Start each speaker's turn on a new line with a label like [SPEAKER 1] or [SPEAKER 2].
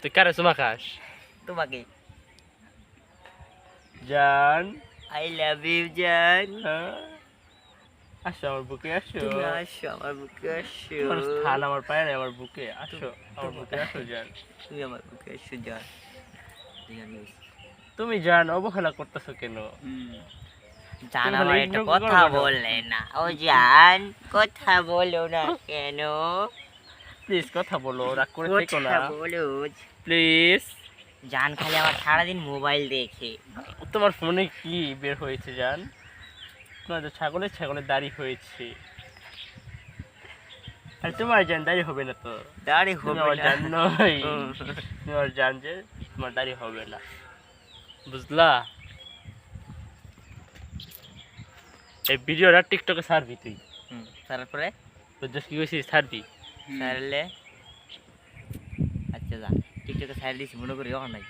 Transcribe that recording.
[SPEAKER 1] তুই কারে চুমা খাস?
[SPEAKER 2] তোমাকে।
[SPEAKER 1] জান,
[SPEAKER 2] আই লাভ ইউ জান।
[SPEAKER 1] হ্যাঁ? আসো আমার বুকে, আসো।
[SPEAKER 2] তুমি আসো আমার বুকে আসো।
[SPEAKER 1] তোমার স্থান আমার পায়ে নাই, আমার বুকে আসো। আমার বুকে আসো জান।
[SPEAKER 2] তুমি আমার বুকে আসো জান।
[SPEAKER 1] তুমি জান অবহেলা করতেছো কেন?
[SPEAKER 2] জান
[SPEAKER 1] তুমি
[SPEAKER 2] আমার
[SPEAKER 1] খালি
[SPEAKER 2] একটা
[SPEAKER 1] ignore
[SPEAKER 2] কথা
[SPEAKER 1] করো না।
[SPEAKER 2] বললে না। ও জান কথা বলো না কেন?
[SPEAKER 1] প্লিজ কথা বলো, রাগ করে থেকো না।
[SPEAKER 2] কথা বলো।
[SPEAKER 1] প্লিজ।
[SPEAKER 2] জান খালি আমার সারাদিন মোবাইল দেখে।
[SPEAKER 1] তোমার ফোনে কি বের হয়েছে জান? তোমার তো ছাগলের ছাগলের দাড়ি হয়েছে। আর তোমার জান দাড়ি হবে না তো।
[SPEAKER 2] দাড়ি
[SPEAKER 1] তুমি
[SPEAKER 2] হবে
[SPEAKER 1] আমার
[SPEAKER 2] না।
[SPEAKER 1] জান নই। তুমি আমার জান যে তোমার দাড়ি হবে না, বুঝলা? এই ভিডিওটা টিকটকে ছাড়বি তুই।
[SPEAKER 2] তারপরে
[SPEAKER 1] বুঝছিস কি কইছিস? ছাড়বি।
[SPEAKER 2] সারলে আচ্ছা যা টিকটকে সাইড দিছি মনে করি নাই।